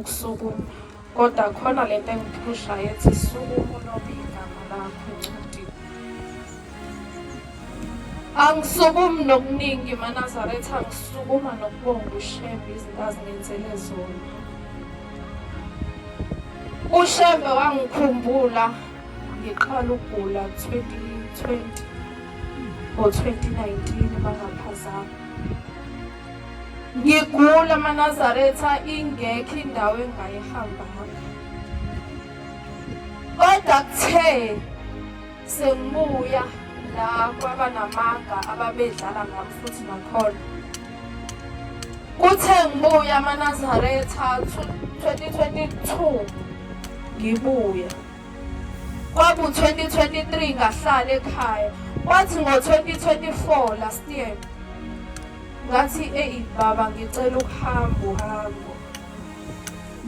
Ukusukuma kodwa khona lento engiphushayo ethi sukuma ulobe igama lakho encwadini. Angisukumi nokuningi maNazaretha, angisukuma nokubonga uShembe izinto azingenzele zona. uShembe wangikhumbula ngiqala ukugula 2020 or 2019 bangaphazama. Ngigula maNazaretha ingekho indawo engayihambanga. Kodwa kuthe sengibuya la kwaba namaga ababedlala ngami futhi nakhona. Kuthe ngibuya maNazaretha 2022 ngibuya. Kwabu 2023 ngahlala ekhaya. Kwathi ngo-2024 last year ngathi baba ngicela ukuhamba.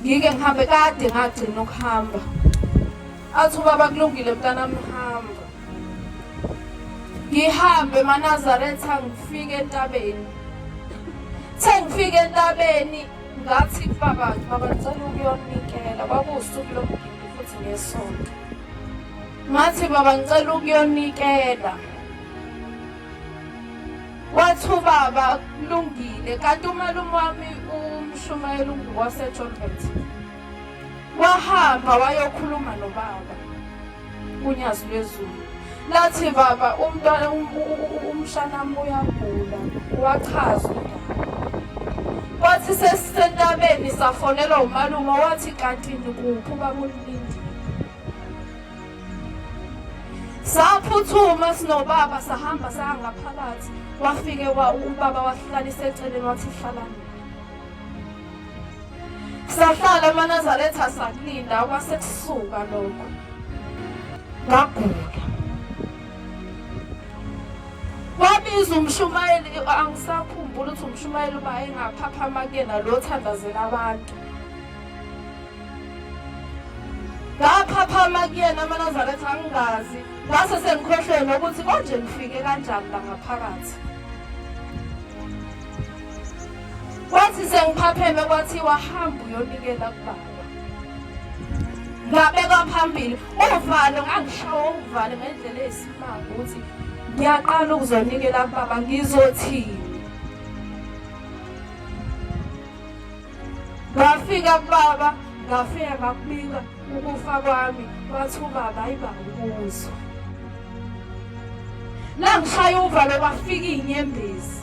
Ngike ngihambe kade ngagcina ukuhamba. Athi ubaba kulungile mntanami hamba. Ngihambe maNazaretha ngifike entabeni. Sengifike entabeni ngathi baba ngicela ukuyonikela. Kwakuwusuku lomgidi futhi ngesonto. Ngathi baba ngicela ukuyonikela. Wathi ubaba kulungile kanti umalume wami uMshumayeli unguwaseJohn. Wahamba wayokhuluma nobaba kunyazi lwezulu. Lathi baba umntwana umshanami uyagula wachaza indaba. Wathi sesisentabeni safonelwa umalume wathi kanti nikuphi ubaba ulindile. Saphuthuma sinobaba sahamba sangaphakathi. Wafike ubaba wahlalisa eceleni wathi hlalani. Sahlala maNazaretha sakulinda kwasekusuka lokho. Ngagula. Wabiza uMshumayeli angisakhumbula ukuthi uMshumayeli uba engaphaphama kuyena lo thandazela abantu. Ngaphaphama kuyena maNazaretha angingazi. Ngase sengikhohlwe nokuthi konje ngifike kanjani la ngaphakathi. Kwathi sengiphapheme kwathiwa hamba uyonikela kubaba. Ngabeka phambili uvalo ngangishawa uvalo ngendlela eyisimanga ukuthi ngiyaqala ukuzonikela kubaba ngizothini. Ngafika kubaba ngafika ngakubika ukufa kwami wathi ubaba ayibangukuzwa. La ngishaya uvalo kwafika inyembezi.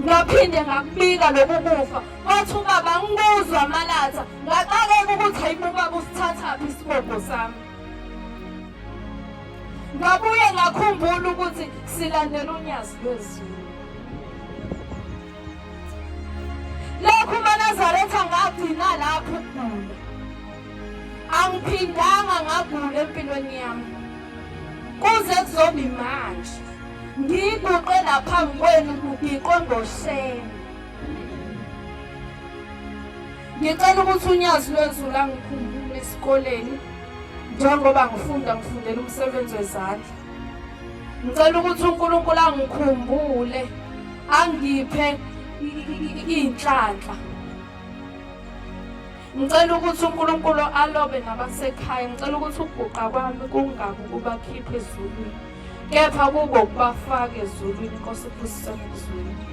Ngaphinde ngakubika lokukufa. Wathi ubaba ngikuzwa amalatha. Ngaqaleka ukuthi hayibo baba usithathaphi isibopho sami. Ngabuye ngakhumbula ukuthi silandela unyazi lwezulu. Lokhu maNazaretha ngagcina lapho ukugula. Angiphindanga ngagula empilweni yami. Kuze kuzoba manje. Ngiguqe lapha kwenu ngiqongoshene. Ngicela ukuthi unyazi lwezulu angikhumbule esikoleni njengoba ngifundela umsebenzi wezandla. Ngicela ukuthi uNkulunkulu angikhumbule angiphe inhlanhla. Ngicela ukuthi uNkulunkulu alobe nabasekhaya. Ngicela ukuthi ukuguqa kwami kungabi ukubakhipha ezulwini kepha kukubafaka ezulwini. Inkosi iphusisane ezulwini.